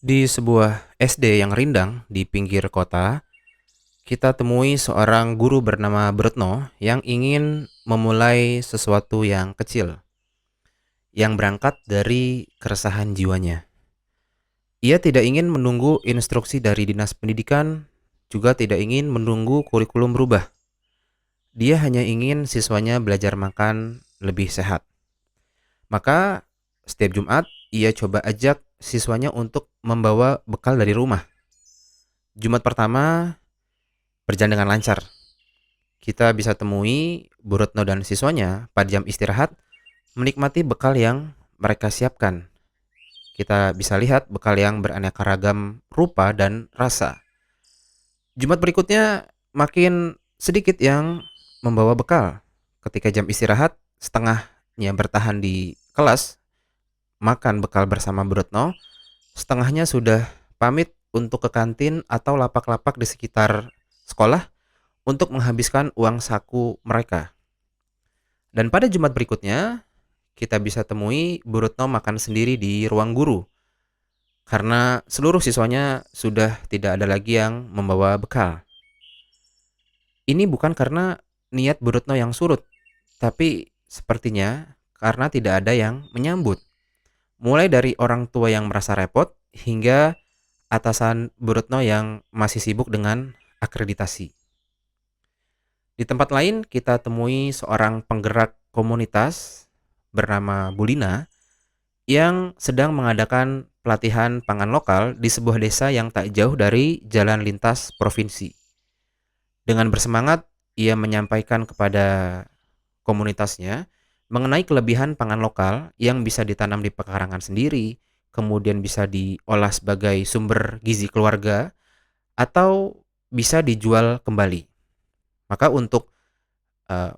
Di sebuah SD yang rindang di pinggir kota, kita temui seorang guru bernama Bretno yang ingin memulai sesuatu yang kecil, yang berangkat dari keresahan jiwanya. Ia tidak ingin menunggu instruksi dari dinas pendidikan, juga tidak ingin menunggu kurikulum berubah. Dia hanya ingin siswanya belajar makan lebih sehat. Maka setiap Jumat, ia coba ajak siswanya untuk membawa bekal dari rumah. Jumat pertama berjalan dengan lancar. Kita bisa temui Bu Retno dan siswanya pada jam istirahat menikmati bekal yang mereka siapkan. Kita bisa lihat bekal yang beraneka ragam rupa dan rasa. Jumat berikutnya makin sedikit yang membawa bekal. Ketika jam istirahat, setengahnya bertahan di kelas makan bekal bersama Bu Retno, setengahnya sudah pamit untuk ke kantin atau lapak-lapak di sekitar sekolah untuk menghabiskan uang saku mereka. Dan pada Jumat berikutnya, kita bisa temui Bu Retno makan sendiri di ruang guru karena seluruh siswanya sudah tidak ada lagi yang membawa bekal. Ini bukan karena niat Bu Retno yang surut, tapi sepertinya karena tidak ada yang menyambut. Mulai dari orang tua yang merasa repot hingga atasan Bu Retno yang masih sibuk dengan akreditasi. Di tempat lain kita temui seorang penggerak komunitas bernama Bulina yang sedang mengadakan pelatihan pangan lokal di sebuah desa yang tak jauh dari jalan lintas provinsi. Dengan bersemangat, ia menyampaikan kepada komunitasnya mengenai kelebihan pangan lokal yang bisa ditanam di pekarangan sendiri, kemudian bisa diolah sebagai sumber gizi keluarga, atau bisa dijual kembali. Maka untuk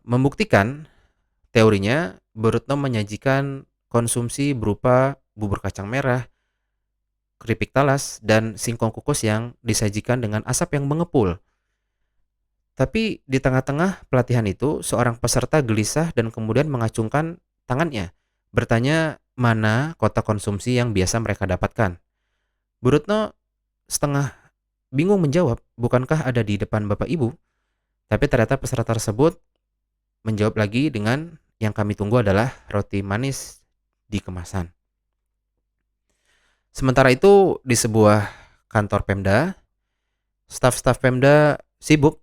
membuktikan teorinya, Borutno menyajikan konsumsi berupa bubur kacang merah, keripik talas, dan singkong kukus yang disajikan dengan asap yang mengepul. Tapi di tengah-tengah pelatihan itu, seorang peserta gelisah dan kemudian mengacungkan tangannya, bertanya mana kota konsumsi yang biasa mereka dapatkan. Borutno setengah bingung menjawab, bukankah ada di depan Bapak Ibu? Tapi ternyata peserta tersebut menjawab lagi dengan yang kami tunggu adalah roti manis di kemasan. Sementara itu di sebuah kantor Pemda, staf-staf Pemda sibuk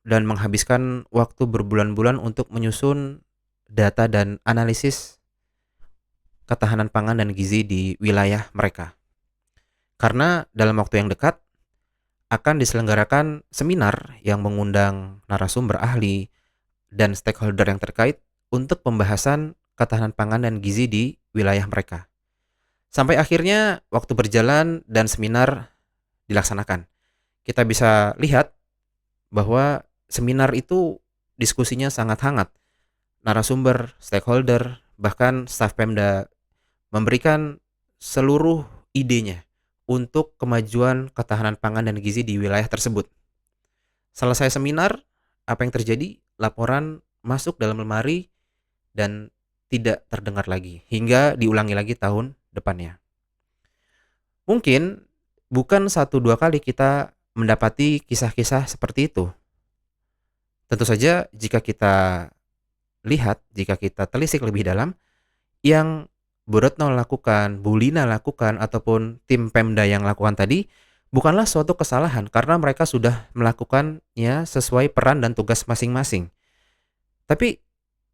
dan menghabiskan waktu berbulan-bulan untuk menyusun data dan analisis ketahanan pangan dan gizi di wilayah mereka. Karena dalam waktu yang dekat akan diselenggarakan seminar yang mengundang narasumber ahli dan stakeholder yang terkait untuk pembahasan ketahanan pangan dan gizi di wilayah mereka. Sampai akhirnya waktu berjalan dan seminar dilaksanakan. Kita bisa lihat bahwa seminar itu diskusinya sangat hangat. Narasumber, stakeholder, bahkan staf Pemda memberikan seluruh idenya untuk kemajuan ketahanan pangan dan gizi di wilayah tersebut. Selesai seminar, apa yang terjadi? Laporan masuk dalam lemari dan tidak terdengar lagi hingga diulangi lagi tahun depannya. Mungkin bukan satu dua kali kita mendapati kisah-kisah seperti itu. Tentu saja jika kita lihat, jika kita telisik lebih dalam, yang Bu Retno lakukan, Bu Lina lakukan, ataupun tim Pemda yang lakukan tadi, bukanlah suatu kesalahan karena mereka sudah melakukannya sesuai peran dan tugas masing-masing. Tapi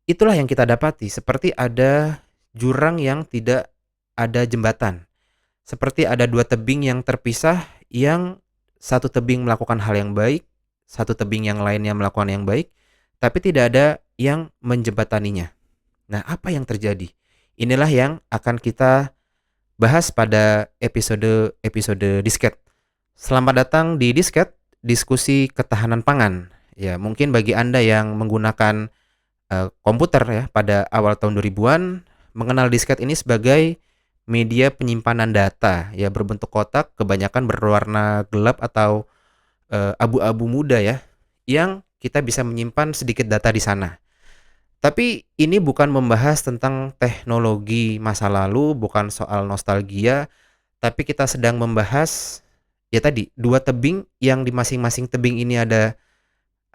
itulah yang kita dapati, seperti ada jurang yang tidak ada jembatan. Seperti ada dua tebing yang terpisah, yang satu tebing melakukan hal yang baik, satu tebing yang lainnya melakukan yang baik, tapi tidak ada yang menjembataninya. Nah, apa yang terjadi? Inilah yang akan kita bahas pada episode Disket. Selamat datang di Disket, diskusi ketahanan pangan. Ya, mungkin bagi Anda yang menggunakan komputer ya pada awal tahun 2000-an mengenal disket ini sebagai media penyimpanan data ya berbentuk kotak kebanyakan berwarna gelap atau abu-abu muda ya yang kita bisa menyimpan sedikit data di sana. Tapi ini bukan membahas tentang teknologi masa lalu, bukan soal nostalgia, tapi kita sedang membahas ya tadi, 2 tebing yang di masing-masing tebing ini ada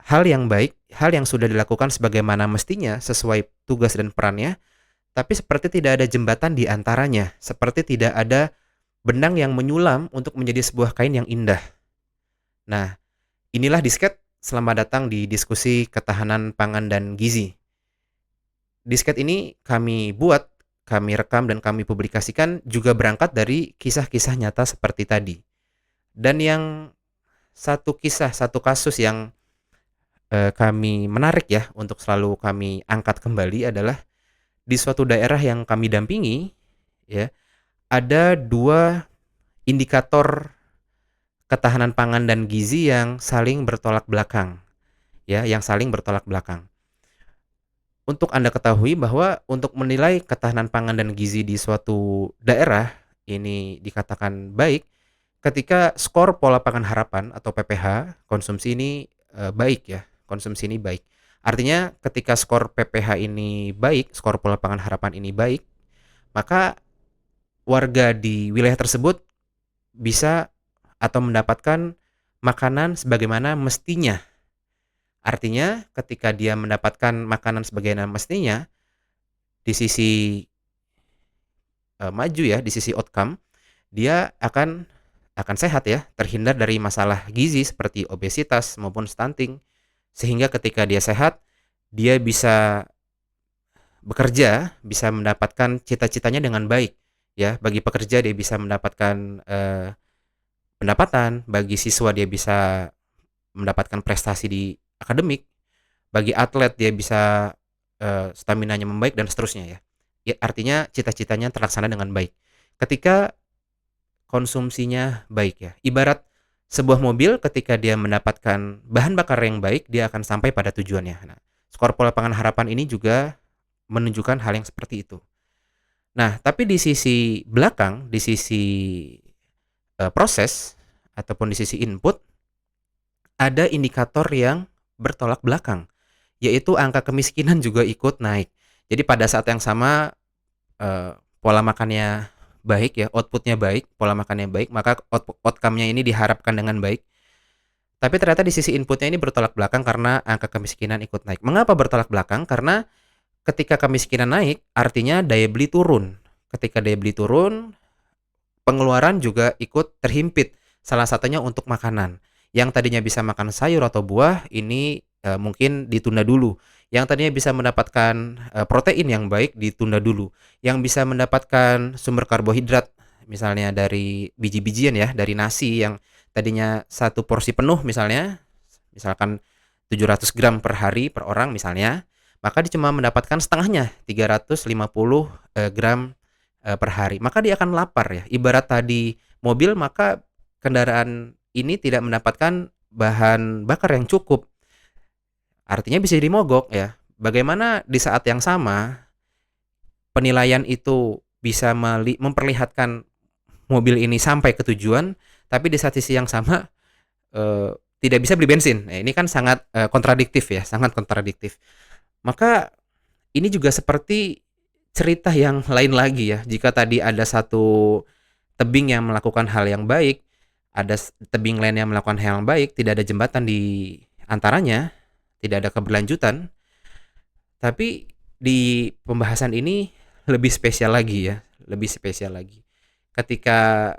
hal yang baik, hal yang sudah dilakukan sebagaimana mestinya sesuai tugas dan perannya, tapi seperti tidak ada jembatan di antaranya, seperti tidak ada benang yang menyulam untuk menjadi sebuah kain yang indah. Nah, inilah disket. Selamat datang di diskusi ketahanan pangan dan gizi. Disket ini kami buat, kami rekam dan kami publikasikan juga berangkat dari kisah-kisah nyata seperti tadi. Dan yang satu kisah, satu kasus yang kami menarik ya untuk selalu kami angkat kembali adalah di suatu daerah yang kami dampingi ya, ada 2 indikator ketahanan pangan dan gizi yang saling bertolak belakang ya, yang saling bertolak belakang. Untuk Anda ketahui bahwa untuk menilai ketahanan pangan dan gizi di suatu daerah ini dikatakan baik ketika skor pola pangan harapan atau PPH konsumsi ini baik ya, konsumsi ini baik. Artinya ketika skor PPH ini baik, skor pola pangan harapan ini baik, maka warga di wilayah tersebut bisa atau mendapatkan makanan sebagaimana mestinya. Artinya ketika dia mendapatkan makanan sebagaimana mestinya, di sisi maju ya, di sisi outcome, dia akan sehat ya, terhindar dari masalah gizi seperti obesitas maupun stunting. Sehingga ketika dia sehat, dia bisa bekerja, bisa mendapatkan cita-citanya dengan baik ya. Bagi pekerja dia bisa mendapatkan pendapatan, bagi siswa dia bisa mendapatkan prestasi di akademik, bagi atlet dia bisa staminanya membaik dan seterusnya ya. Ya artinya cita-citanya terlaksana dengan baik. Ketika konsumsinya baik ya. Ibarat sebuah mobil ketika dia mendapatkan bahan bakar yang baik, dia akan sampai pada tujuannya. Nah, skor pola pangan harapan ini juga menunjukkan hal yang seperti itu. Nah, tapi di sisi belakang, di sisi proses ataupun di sisi input ada indikator yang bertolak belakang, yaitu angka kemiskinan juga ikut naik. Jadi pada saat yang sama pola makannya baik ya, outputnya baik, pola makannya baik, maka outcome-nya ini diharapkan dengan baik. Tapi ternyata di sisi inputnya ini bertolak belakang karena angka kemiskinan ikut naik. Mengapa bertolak belakang? Karena ketika kemiskinan naik, artinya daya beli turun. Ketika daya beli turun, pengeluaran juga ikut terhimpit. Salah satunya untuk makanan. Yang tadinya bisa makan sayur atau buah, ini mungkin ditunda dulu. Yang tadinya bisa mendapatkan protein yang baik, ditunda dulu. Yang bisa mendapatkan sumber karbohidrat, misalnya dari biji-bijian ya, dari nasi yang tadinya satu porsi penuh misalkan 700 gram per hari per orang misalnya, maka dia cuma mendapatkan setengahnya, 350 gram per hari. Maka dia akan lapar ya. Ibarat tadi mobil, maka kendaraan ini tidak mendapatkan bahan bakar yang cukup. Artinya bisa jadi mogok ya. Bagaimana di saat yang sama penilaian itu bisa memperlihatkan mobil ini sampai ke tujuan, tapi di satu sisi yang sama tidak bisa beli bensin. Nah, ini kan sangat kontradiktif ya, sangat kontradiktif. Maka ini juga seperti cerita yang lain lagi ya. Jika tadi ada satu tebing yang melakukan hal yang baik, ada tebing lain yang melakukan hal yang baik, tidak ada jembatan di antaranya, tidak ada keberlanjutan. Tapi di pembahasan ini lebih spesial lagi ya, lebih spesial lagi. Ketika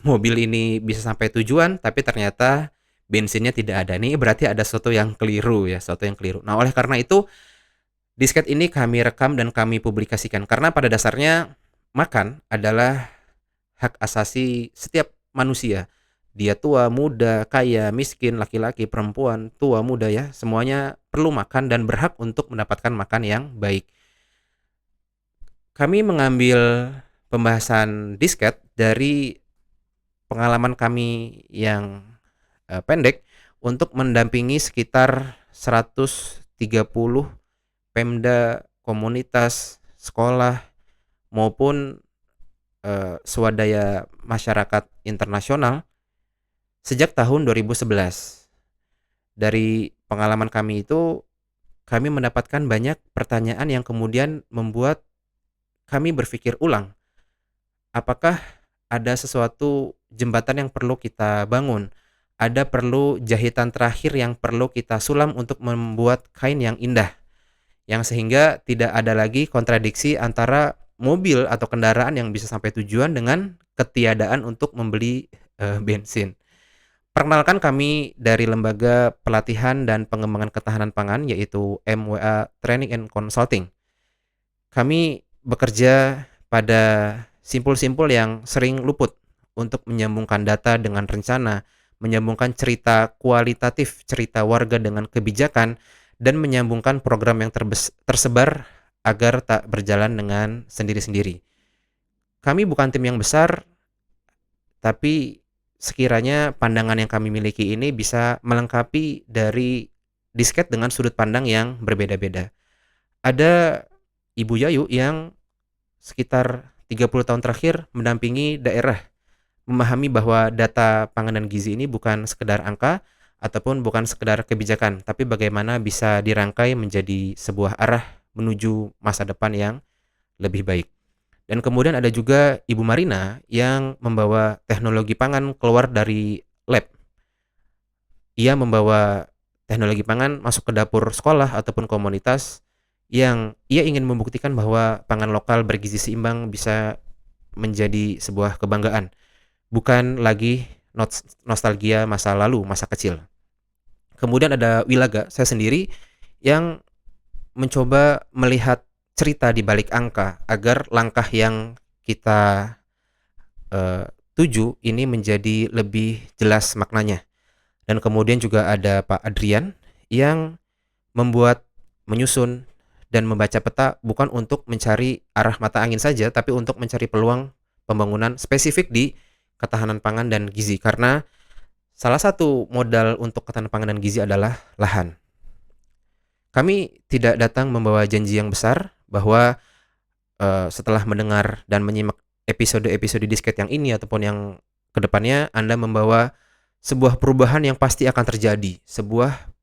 mobil ini bisa sampai tujuan, tapi ternyata bensinnya tidak ada. Nih berarti ada sesuatu yang keliru ya, sesuatu yang keliru. Nah, oleh karena itu disket ini kami rekam dan kami publikasikan karena pada dasarnya makan adalah hak asasi setiap manusia. Dia tua, muda, kaya, miskin, laki-laki, perempuan, tua, muda ya, semuanya perlu makan dan berhak untuk mendapatkan makan yang baik. Kami mengambil pembahasan disket dari pengalaman kami yang pendek untuk mendampingi sekitar 130 Pemda, komunitas, sekolah maupun swadaya masyarakat internasional sejak tahun 2011. Dari pengalaman kami itu, kami mendapatkan banyak pertanyaan yang kemudian membuat kami berpikir ulang, apakah ada sesuatu jembatan yang perlu kita bangun, ada perlu jahitan terakhir yang perlu kita sulam untuk membuat kain yang indah, yang sehingga tidak ada lagi kontradiksi antara mobil atau kendaraan yang bisa sampai tujuan dengan ketiadaan untuk membeli, bensin. Perkenalkan, kami dari Lembaga Pelatihan dan Pengembangan Ketahanan Pangan, yaitu MWA Training and Consulting. Kami bekerja pada simpul-simpul yang sering luput untuk menyambungkan data dengan rencana, menyambungkan cerita kualitatif cerita warga dengan kebijakan, dan menyambungkan program yang tersebar agar tak berjalan dengan sendiri-sendiri. Kami bukan tim yang besar, tapi sekiranya pandangan yang kami miliki ini bisa melengkapi dari disket dengan sudut pandang yang berbeda-beda. Ada Ibu Yayu yang sekitar 30 tahun terakhir mendampingi daerah, memahami bahwa data pangan dan gizi ini bukan sekedar angka ataupun bukan sekedar kebijakan, tapi bagaimana bisa dirangkai menjadi sebuah arah menuju masa depan yang lebih baik. Dan kemudian ada juga Ibu Marina yang membawa teknologi pangan keluar dari lab. Ia membawa teknologi pangan masuk ke dapur sekolah ataupun komunitas, yang ia ingin membuktikan bahwa pangan lokal bergizi seimbang bisa menjadi sebuah kebanggaan, bukan lagi nostalgia masa lalu, masa kecil. Kemudian ada Wilaga, saya sendiri, yang mencoba melihat cerita di balik angka agar langkah yang kita tuju ini menjadi lebih jelas maknanya. Dan kemudian juga ada Pak Adrian yang membuat, menyusun, dan membaca peta bukan untuk mencari arah mata angin saja, tapi untuk mencari peluang pembangunan spesifik di ketahanan pangan dan gizi. Karena salah satu modal untuk ketahanan pangan dan gizi adalah lahan. Kami tidak datang membawa janji yang besar bahwa setelah mendengar dan menyimak episode-episode disket yang ini ataupun yang kedepannya, Anda membawa sebuah perubahan yang pasti akan terjadi, sebuah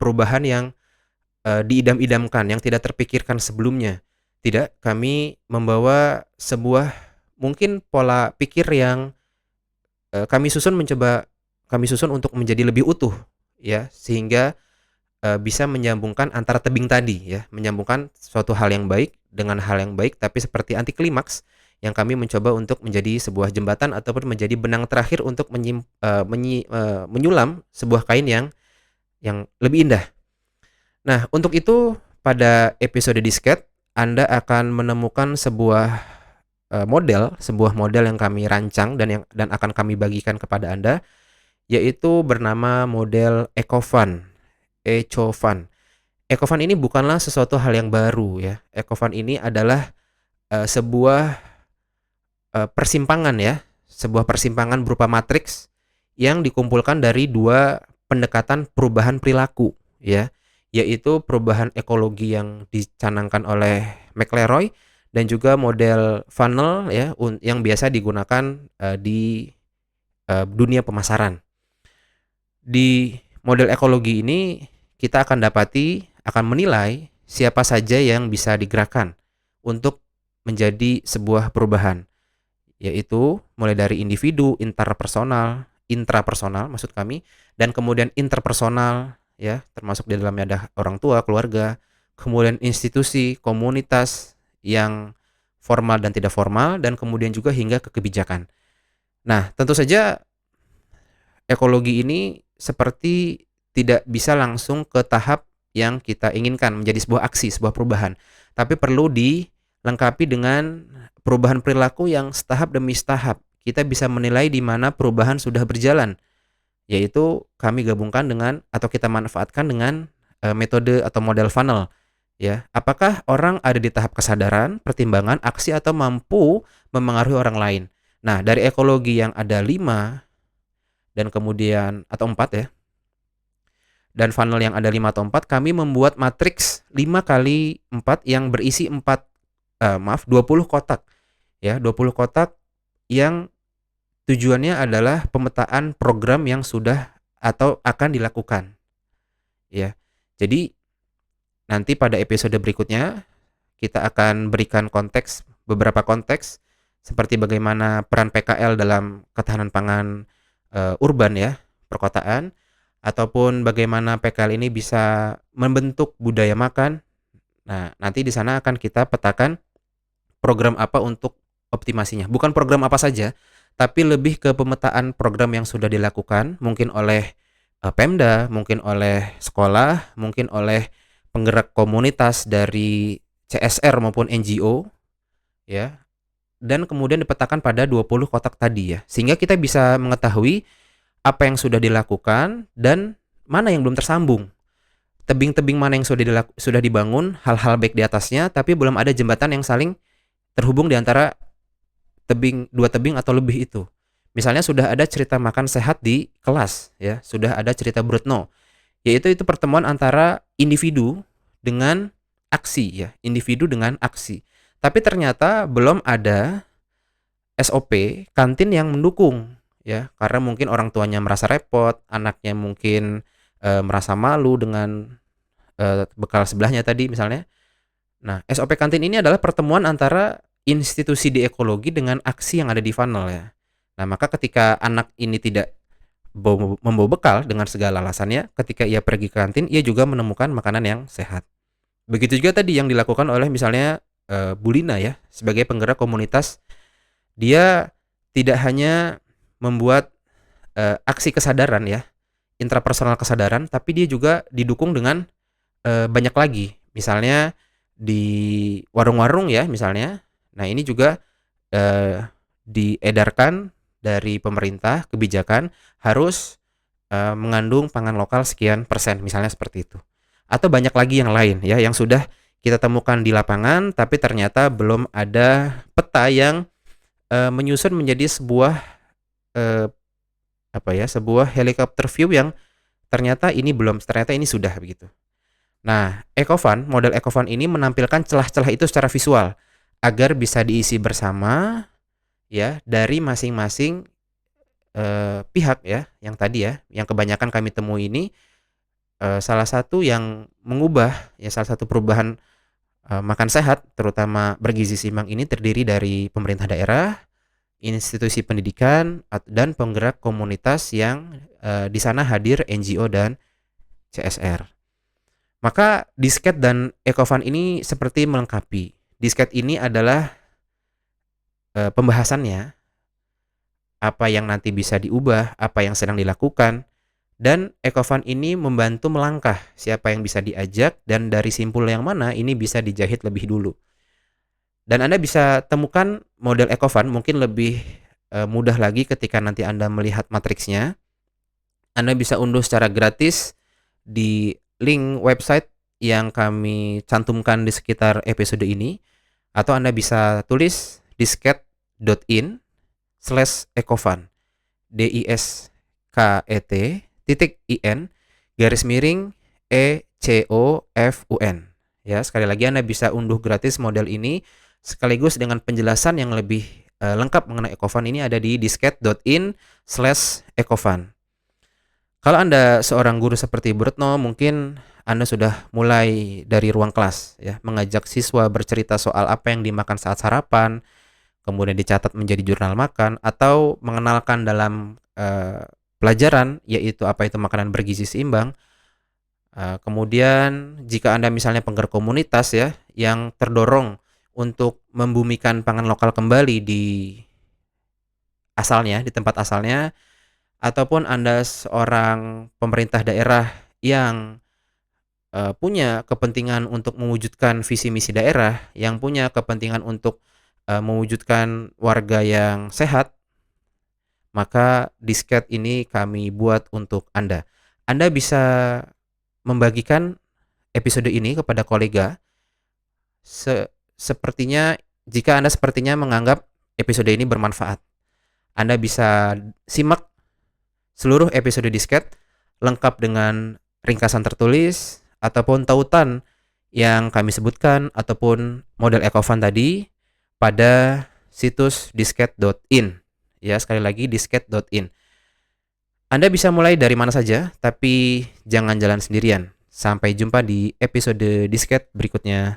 perubahan yang diidam-idamkan, yang tidak terpikirkan sebelumnya. Tidak, kami membawa sebuah mungkin pola pikir yang kami susun untuk menjadi lebih utuh, ya, sehingga bisa menyambungkan antara tebing tadi, ya, menyambungkan suatu hal yang baik dengan hal yang baik, tapi seperti anti klimaks yang kami mencoba untuk menjadi sebuah jembatan ataupun menjadi benang terakhir untuk menyulam sebuah kain yang lebih indah. Nah, untuk itu pada episode disket Anda akan menemukan sebuah model yang kami rancang dan akan kami bagikan kepada Anda, yaitu bernama model EcoFun. EcoFun ini bukanlah sesuatu hal yang baru, ya. EcoFun ini adalah sebuah persimpangan, ya, sebuah persimpangan berupa matriks yang dikumpulkan dari dua pendekatan perubahan perilaku, ya, yaitu perubahan ekologi yang dicanangkan oleh McLeroy dan juga model funnel, ya, yang biasa digunakan di dunia pemasaran. Di model ekologi ini kita akan menilai siapa saja yang bisa digerakkan untuk menjadi sebuah perubahan, yaitu mulai dari individu, intrapersonal maksud kami, dan kemudian interpersonal, ya, termasuk di dalamnya ada orang tua, keluarga, kemudian institusi, komunitas yang formal dan tidak formal, dan kemudian juga hingga ke kebijakan. Nah, tentu saja ekologi ini seperti tidak bisa langsung ke tahap yang kita inginkan menjadi sebuah aksi, sebuah perubahan, tapi perlu dilengkapi dengan perubahan perilaku yang setahap demi setahap. Kita bisa menilai di mana perubahan sudah berjalan, yaitu kami gabungkan dengan atau kita manfaatkan dengan metode atau model funnel, ya. Apakah orang ada di tahap kesadaran, pertimbangan, aksi, atau mampu memengaruhi orang lain. Nah, dari ekologi yang ada 5 dan kemudian atau 4, ya, dan funnel yang ada 5 atau 4, kami membuat matriks 5 kali 4 yang berisi 20 kotak, ya, 20 kotak yang tujuannya adalah pemetaan program yang sudah atau akan dilakukan, ya. Jadi nanti pada episode berikutnya kita akan berikan beberapa konteks seperti bagaimana peran PKL dalam ketahanan pangan urban ya, perkotaan, ataupun bagaimana PKL ini bisa membentuk budaya makan. Nah, nanti di sana akan kita petakan program apa untuk optimasinya. Bukan program apa saja, tapi lebih ke pemetaan program yang sudah dilakukan, mungkin oleh Pemda, mungkin oleh sekolah, mungkin oleh penggerak komunitas dari CSR maupun NGO, ya. Dan kemudian dipetakan pada 20 kotak tadi ya. Sehingga kita bisa mengetahui apa yang sudah dilakukan dan mana yang belum tersambung. Tebing-tebing mana yang sudah dibangun, hal-hal baik di atasnya, tapi belum ada jembatan yang saling terhubung di antara dua tebing atau lebih itu. Misalnya sudah ada cerita makan sehat di kelas ya, sudah ada cerita Brutno, yaitu itu pertemuan antara individu dengan aksi ya, individu dengan aksi. Tapi ternyata belum ada SOP kantin yang mendukung ya, karena mungkin orang tuanya merasa repot, anaknya mungkin merasa malu dengan bekal sebelahnya tadi misalnya. Nah, SOP kantin ini adalah pertemuan antara institusi di ekologi dengan aksi yang ada di funnel ya. Nah, maka ketika anak ini tidak membawa bekal dengan segala alasannya, ketika ia pergi ke kantin, ia juga menemukan makanan yang sehat. Begitu juga tadi yang dilakukan oleh misalnya Bu Lina ya, sebagai penggerak komunitas, dia tidak hanya membuat aksi kesadaran ya, intrapersonal kesadaran, tapi dia juga didukung dengan banyak lagi. Misalnya di warung-warung ya misalnya. Nah, ini juga diedarkan dari pemerintah kebijakan harus mengandung pangan lokal sekian persen, misalnya seperti itu. Atau banyak lagi yang lain ya yang sudah kita temukan di lapangan tapi ternyata belum ada peta yang menyusun menjadi sebuah sebuah helikopter view yang ternyata ini belum, ternyata ini sudah begitu. Nah, model Ecofund ini menampilkan celah-celah itu secara visual agar bisa diisi bersama ya dari masing-masing pihak ya, yang tadi ya, yang kebanyakan kami temui ini salah satu yang mengubah ya, salah satu perubahan makan sehat terutama bergizi seimbang ini terdiri dari pemerintah daerah, institusi pendidikan dan penggerak komunitas yang di sana hadir NGO dan CSR. Maka disket dan Ecofund ini seperti melengkapi. Disket ini adalah pembahasannya, apa yang nanti bisa diubah, apa yang sedang dilakukan, dan Ecofund ini membantu melangkah siapa yang bisa diajak dan dari simpul yang mana ini bisa dijahit lebih dulu. Dan Anda bisa temukan model Ecofund mungkin lebih mudah lagi ketika nanti Anda melihat matriksnya. Anda bisa unduh secara gratis di link website yang kami cantumkan di sekitar episode ini, atau Anda bisa tulis disket.in/ecofund disket.in _ecofun ya. Sekali lagi Anda bisa unduh gratis model ini sekaligus dengan penjelasan yang lebih lengkap mengenai Ecofund ini ada di disket.in/ecofund. Kalau Anda seorang guru seperti Bu Retno, mungkin Anda sudah mulai dari ruang kelas ya, mengajak siswa bercerita soal apa yang dimakan saat sarapan, kemudian dicatat menjadi jurnal makan, atau mengenalkan dalam pelajaran yaitu apa itu makanan bergizi seimbang. Kemudian jika Anda misalnya penggerak komunitas ya yang terdorong untuk membumikan pangan lokal kembali di asalnya, di tempat asalnya, ataupun Anda seorang pemerintah daerah yang punya kepentingan untuk mewujudkan visi misi daerah, yang punya kepentingan untuk mewujudkan warga yang sehat, maka disket ini kami buat untuk Anda. Anda bisa membagikan episode ini kepada kolega. Sepertinya jika Anda sepertinya menganggap episode ini bermanfaat, Anda bisa simak seluruh episode disket lengkap dengan ringkasan tertulis ataupun tautan yang kami sebutkan ataupun model Ecofund tadi pada situs disket.in ya, sekali lagi disket.in. Anda bisa mulai dari mana saja, tapi jangan jalan sendirian. Sampai jumpa di episode disket berikutnya.